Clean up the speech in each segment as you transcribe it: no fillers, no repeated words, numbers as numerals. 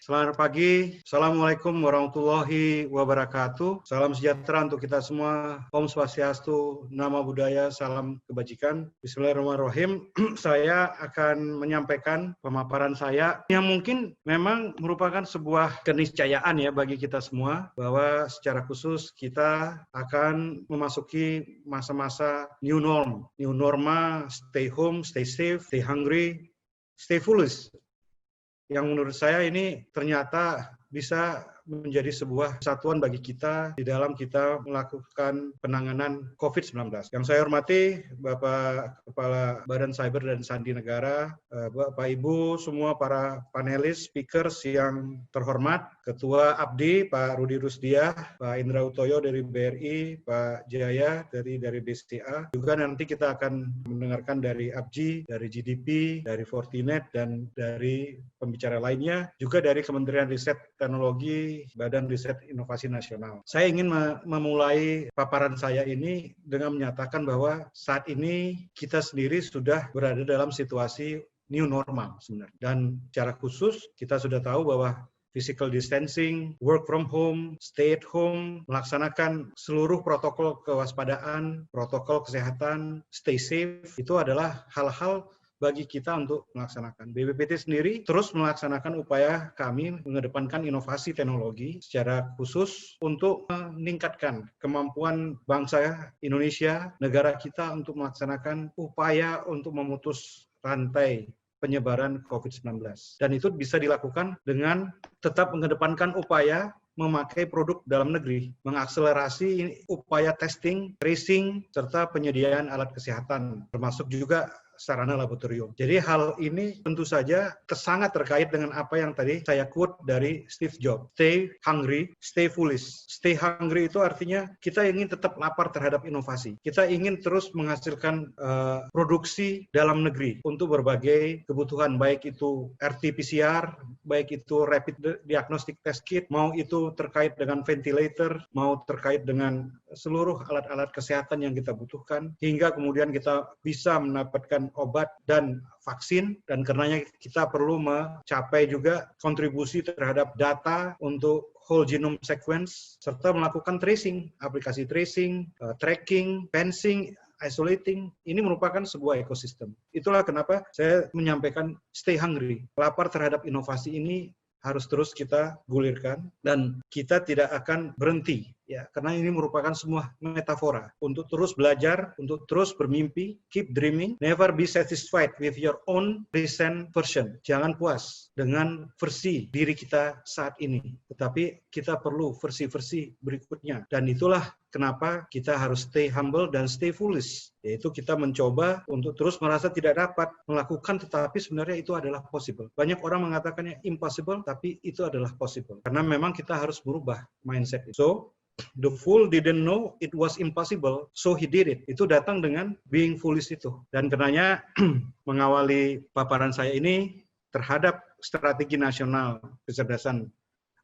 Selamat pagi. Assalamualaikum warahmatullahi wabarakatuh. Salam sejahtera untuk kita semua. Om Swastiastu, Namo Buddhaya, salam kebajikan. Bismillahirrahmanirrahim. Saya akan menyampaikan pemaparan saya yang mungkin memang merupakan sebuah keniscayaan ya bagi kita semua bahwa secara khusus kita akan memasuki masa-masa new norm. New norma, stay home, stay safe, stay hungry, stay foolish. Yang menurut saya ini ternyata bisa menjadi sebuah kesatuan bagi kita di dalam kita melakukan penanganan COVID-19. Yang saya hormati Bapak Kepala Badan Cyber dan Sandi Negara, Bapak Ibu semua para panelis, speakers yang terhormat, Ketua ABDI Pak Rudi Rusdiah, Pak Indra Utoyo dari BRI, Pak Jaya dari BCA. Juga nanti kita akan mendengarkan dari ABJI, dari GDP, dari Fortinet, dan dari pembicara lainnya, juga dari Kementerian Riset Teknologi, Badan Riset Inovasi Nasional. Saya ingin memulai paparan saya ini dengan menyatakan bahwa saat ini kita sendiri sudah berada dalam situasi new normal sebenarnya. Dan secara khusus kita sudah tahu bahwa physical distancing, work from home, stay at home, melaksanakan seluruh protokol kewaspadaan, protokol kesehatan, stay safe, itu adalah hal-hal bagi kita untuk melaksanakan. BPPT sendiri terus melaksanakan upaya kami mengedepankan inovasi teknologi secara khusus untuk meningkatkan kemampuan bangsa Indonesia, negara kita untuk melaksanakan upaya untuk memutus rantai penyebaran COVID-19. Dan itu bisa dilakukan dengan tetap mengedepankan upaya memakai produk dalam negeri, mengakselerasi upaya testing, tracing, serta penyediaan alat kesehatan, termasuk juga sarana laboratorium. Jadi hal ini tentu saja sangat terkait dengan apa yang tadi saya quote dari Steve Jobs. Stay hungry, stay foolish. Stay hungry itu artinya kita ingin tetap lapar terhadap inovasi. Kita ingin terus menghasilkan produksi dalam negeri untuk berbagai kebutuhan, baik itu RT-PCR, baik itu rapid diagnostic test kit, mau itu terkait dengan ventilator, mau terkait dengan seluruh alat-alat kesehatan yang kita butuhkan, hingga kemudian kita bisa mendapatkan obat dan vaksin, dan karenanya kita perlu mencapai juga kontribusi terhadap data untuk whole genome sequence, serta melakukan tracing, aplikasi tracing, tracking, fencing, isolating. Ini merupakan sebuah ekosistem. Itulah kenapa saya menyampaikan stay hungry. Lapar terhadap inovasi ini harus terus kita gulirkan dan kita tidak akan berhenti ya, karena ini merupakan sebuah metafora untuk terus belajar, untuk terus bermimpi, keep dreaming, never be satisfied with your own recent version. Jangan puas dengan versi diri kita saat ini, tetapi kita perlu versi-versi berikutnya, dan itulah kenapa kita harus stay humble dan stay foolish, yaitu kita mencoba untuk terus merasa tidak dapat melakukan, tetapi sebenarnya itu adalah possible. Banyak orang mengatakannya impossible, tapi itu adalah possible. Karena memang kita harus berubah mindset itu. So, the fool didn't know it was impossible, so he did it. Itu datang dengan being foolish itu. Dan karenanya mengawali paparan saya ini terhadap strategi nasional kecerdasan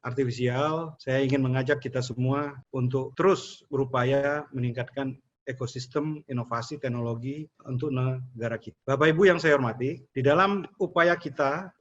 artifisial, saya ingin mengajak kita semua untuk terus berupaya meningkatkan ekosistem inovasi teknologi untuk negara kita. Bapak Ibu yang saya hormati, di dalam upaya kita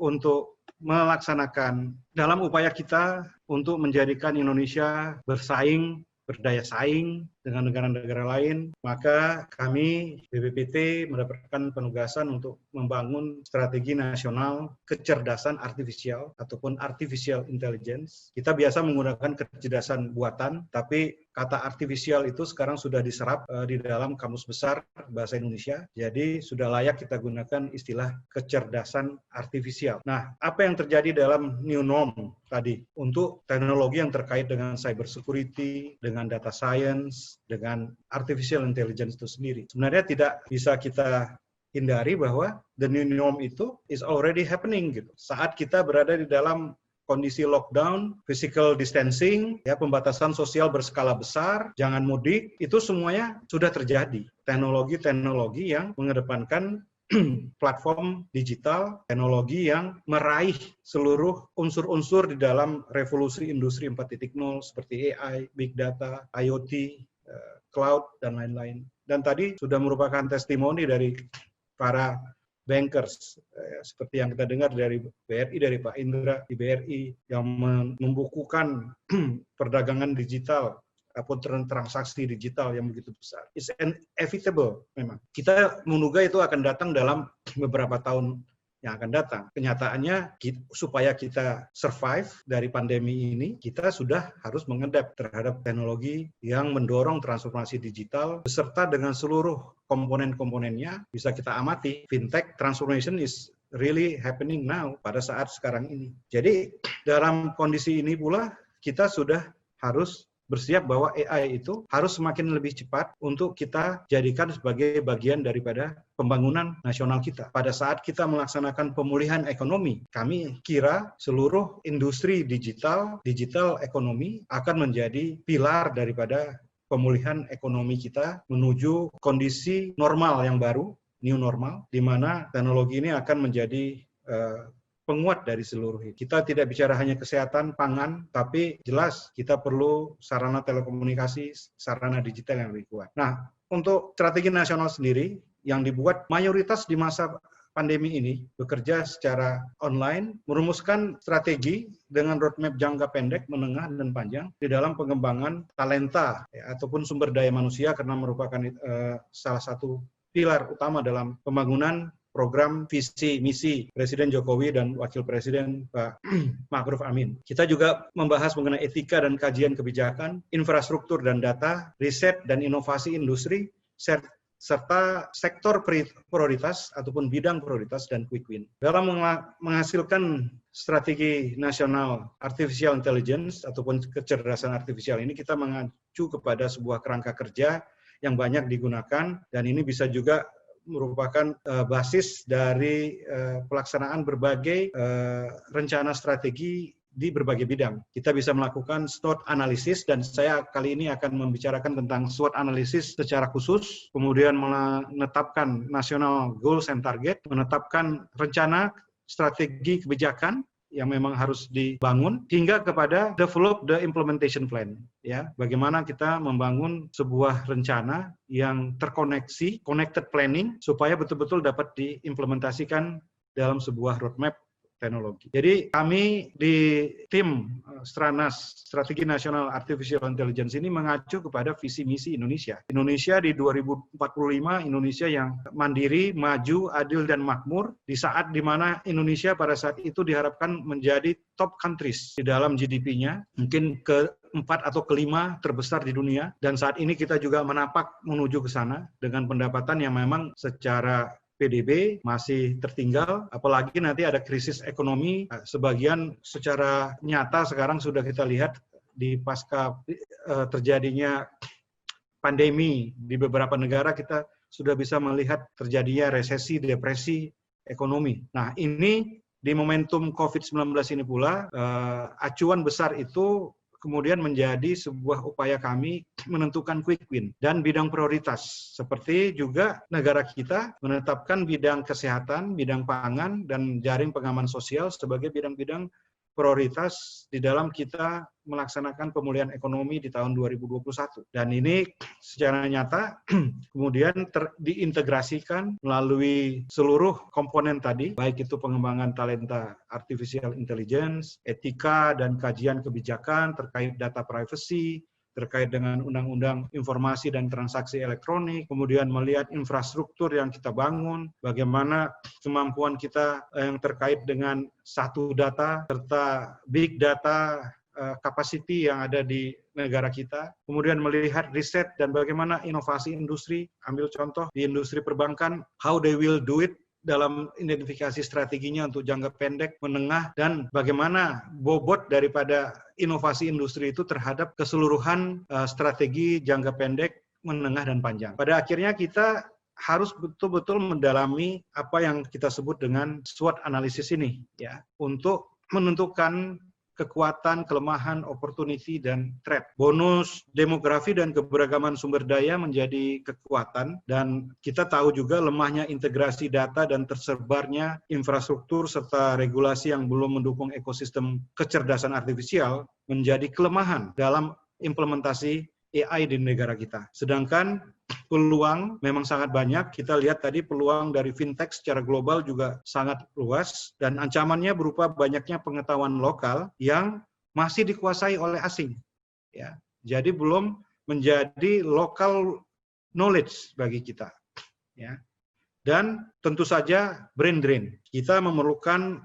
untuk menjadikan Indonesia bersaing, berdaya saing dengan negara-negara lain, maka kami BPPT mendapatkan penugasan untuk membangun strategi nasional kecerdasan artifisial ataupun artificial intelligence. Kita biasa menggunakan kecerdasan buatan, tapi kata artifisial itu sekarang sudah diserap di dalam kamus besar bahasa Indonesia, jadi sudah layak kita gunakan istilah kecerdasan artifisial. Nah, apa yang terjadi dalam new norm tadi untuk teknologi yang terkait dengan cyber security, dengan data science, dengan artificial intelligence itu sendiri. Sebenarnya tidak bisa kita hindari bahwa the new norm itu is already happening gitu. Saat kita berada di dalam kondisi lockdown, physical distancing, ya, pembatasan sosial berskala besar, jangan mudik, itu semuanya sudah terjadi. Teknologi-teknologi yang mengedepankan platform digital, teknologi yang meraih seluruh unsur-unsur di dalam revolusi industri 4.0 seperti AI, big data, IoT, cloud, dan lain-lain. Dan tadi sudah merupakan testimoni dari para bankers, seperti yang kita dengar dari BRI, dari Pak Indra di BRI, yang membukukan perdagangan digital ataupun transaksi digital yang begitu besar. It's inevitable memang. Kita menduga itu akan datang dalam beberapa tahun yang akan datang. Kenyataannya, supaya kita survive dari pandemi ini, kita sudah harus mengadapt terhadap teknologi yang mendorong transformasi digital beserta dengan seluruh komponen-komponennya. Bisa kita amati, fintech transformation is really happening now pada saat sekarang ini. Jadi dalam kondisi ini pula kita sudah harus bersiap bahwa AI itu harus semakin lebih cepat untuk kita jadikan sebagai bagian daripada pembangunan nasional kita. Pada saat kita melaksanakan pemulihan ekonomi, kami kira seluruh industri digital ekonomi akan menjadi pilar daripada pemulihan ekonomi kita menuju kondisi normal yang baru, new normal, di mana teknologi ini akan menjadi penguat dari seluruh itu. Kita tidak bicara hanya kesehatan, pangan, tapi jelas kita perlu sarana telekomunikasi, sarana digital yang lebih kuat. Nah, untuk strategi nasional sendiri yang dibuat mayoritas di masa pandemi ini bekerja secara online, merumuskan strategi dengan roadmap jangka pendek, menengah, dan panjang di dalam pengembangan talenta ataupun sumber daya manusia karena merupakan salah satu pilar utama dalam pembangunan program visi misi Presiden Jokowi dan Wakil Presiden Pak Ma'ruf Amin. Kita juga membahas mengenai etika dan kajian kebijakan, infrastruktur dan data, riset dan inovasi industri, serta sektor prioritas ataupun bidang prioritas dan quick win. Dalam menghasilkan strategi nasional artificial intelligence ataupun kecerdasan artifisial ini, kita mengacu kepada sebuah kerangka kerja yang banyak digunakan, dan ini bisa juga merupakan basis dari pelaksanaan berbagai rencana strategi di berbagai bidang. Kita bisa melakukan SWOT analisis, dan saya kali ini akan membicarakan tentang SWOT analisis secara khusus, kemudian menetapkan national goals and target, menetapkan rencana strategi kebijakan yang memang harus dibangun, hingga kepada develop the implementation plan. Ya, bagaimana kita membangun sebuah rencana yang terkoneksi, connected planning, supaya betul-betul dapat diimplementasikan dalam sebuah roadmap teknologi. Jadi kami di tim Stranas Strategi Nasional Artificial Intelligence ini mengacu kepada visi misi Indonesia. Indonesia di 2045, Indonesia yang mandiri, maju, adil, dan makmur, di saat di mana Indonesia pada saat itu diharapkan menjadi top countries di dalam GDP-nya, mungkin keempat atau kelima terbesar di dunia, dan saat ini kita juga menapak menuju ke sana dengan pendapatan yang memang secara PDB masih tertinggal, apalagi nanti ada krisis ekonomi, sebagian secara nyata sekarang sudah kita lihat di pasca terjadinya pandemi di beberapa negara, kita sudah bisa melihat terjadinya resesi, depresi ekonomi. Nah, ini di momentum COVID-19 ini pula, acuan besar itu kemudian menjadi sebuah upaya kami menentukan quick win dan bidang prioritas. Seperti juga negara kita menetapkan bidang kesehatan, bidang pangan, dan jaring pengaman sosial sebagai bidang-bidang prioritas di dalam kita melaksanakan pemulihan ekonomi di tahun 2021. Dan ini secara nyata kemudian diintegrasikan melalui seluruh komponen tadi, baik itu pengembangan talenta artificial intelligence, etika dan kajian kebijakan terkait data privacy, terkait dengan Undang-Undang Informasi dan Transaksi Elektronik, kemudian melihat infrastruktur yang kita bangun, bagaimana kemampuan kita yang terkait dengan satu data, serta big data, capacity yang ada di negara kita, kemudian melihat riset dan bagaimana inovasi industri, ambil contoh di industri perbankan, how they will do it, dalam identifikasi strateginya untuk jangka pendek, menengah, dan bagaimana bobot daripada inovasi industri itu terhadap keseluruhan strategi jangka pendek, menengah, dan panjang. Pada akhirnya kita harus betul-betul mendalami apa yang kita sebut dengan SWOT analisis ini, ya, untuk menentukan kekuatan, kelemahan, opportunity, dan threat. Bonus demografi dan keberagaman sumber daya menjadi kekuatan, dan kita tahu juga lemahnya integrasi data dan tersebarnya infrastruktur serta regulasi yang belum mendukung ekosistem kecerdasan artifisial menjadi kelemahan dalam implementasi AI di negara kita. Sedangkan peluang memang sangat banyak. Kita lihat tadi peluang dari fintech secara global juga sangat luas dan ancamannya berupa banyaknya pengetahuan lokal yang masih dikuasai oleh asing. Ya, jadi belum menjadi local knowledge bagi kita. Ya. Dan tentu saja brain drain. Kita memerlukan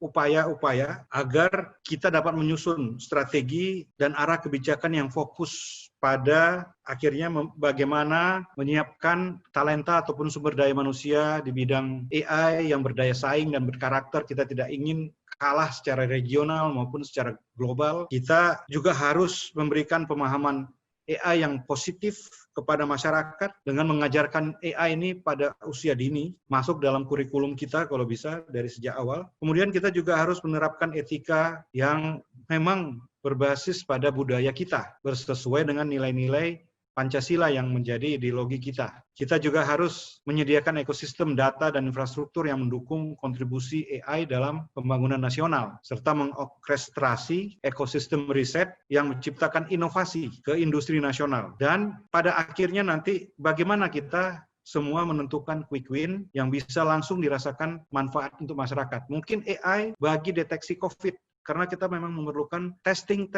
upaya-upaya agar kita dapat menyusun strategi dan arah kebijakan yang fokus pada akhirnya bagaimana menyiapkan talenta ataupun sumber daya manusia di bidang AI yang berdaya saing dan berkarakter. Kita tidak ingin kalah secara regional maupun secara global. Kita juga harus memberikan pemahaman AI yang positif kepada masyarakat dengan mengajarkan AI ini pada usia dini, masuk dalam kurikulum kita kalau bisa dari sejak awal. Kemudian kita juga harus menerapkan etika yang memang berbasis pada budaya kita, bersesuai dengan nilai-nilai Pancasila yang menjadi ideologi kita. Kita juga harus menyediakan ekosistem data dan infrastruktur yang mendukung kontribusi AI dalam pembangunan nasional, serta mengorkestrasi ekosistem riset yang menciptakan inovasi ke industri nasional. Dan pada akhirnya nanti bagaimana kita semua menentukan quick win yang bisa langsung dirasakan manfaat untuk masyarakat. Mungkin AI bagi deteksi COVID, karena kita memang memerlukan testing,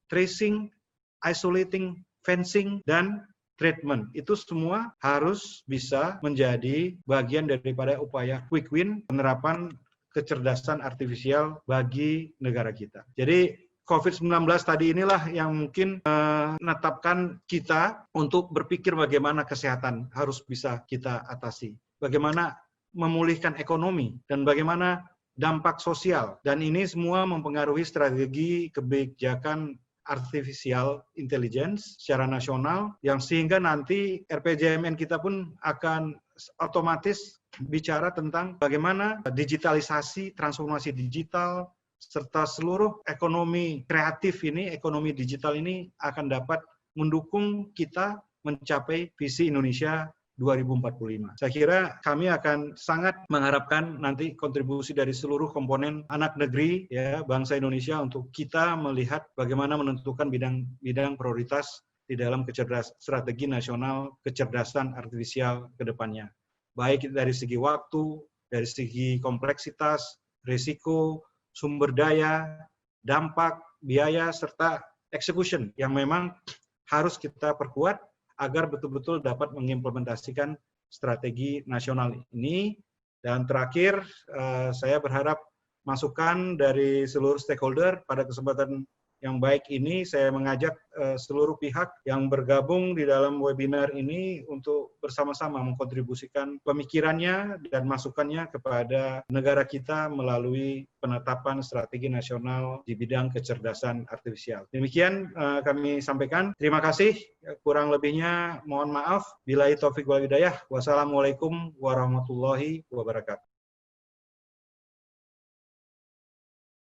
tracing, isolating, fencing, dan treatment. Itu semua harus bisa menjadi bagian daripada upaya quick win penerapan kecerdasan artifisial bagi negara kita. Jadi COVID-19 tadi inilah yang mungkin menetapkan kita untuk berpikir bagaimana kesehatan harus bisa kita atasi. Bagaimana memulihkan ekonomi dan bagaimana dampak sosial. Dan ini semua mempengaruhi strategi kebijakan artificial intelligence secara nasional yang sehingga nanti RPJMN kita pun akan otomatis bicara tentang bagaimana digitalisasi, transformasi digital, serta seluruh ekonomi kreatif ini, ekonomi digital ini akan dapat mendukung kita mencapai visi Indonesia 2045. Saya kira kami akan sangat mengharapkan nanti kontribusi dari seluruh komponen anak negeri ya bangsa Indonesia untuk kita melihat bagaimana menentukan bidang prioritas di dalam strategi nasional kecerdasan artifisial ke depannya. Baik dari segi waktu, dari segi kompleksitas, risiko, sumber daya, dampak, biaya, serta execution yang memang harus kita perkuat agar betul-betul dapat mengimplementasikan strategi nasional ini. Dan terakhir, saya berharap masukan dari seluruh stakeholder. Pada kesempatan yang baik ini, saya mengajak seluruh pihak yang bergabung di dalam webinar ini untuk bersama-sama mengkontribusikan pemikirannya dan masukannya kepada negara kita melalui penetapan strategi nasional di bidang kecerdasan artifisial. Demikian kami sampaikan. Terima kasih. Kurang lebihnya mohon maaf. Billahi taufiq wal hidayah. Wassalamualaikum warahmatullahi wabarakatuh.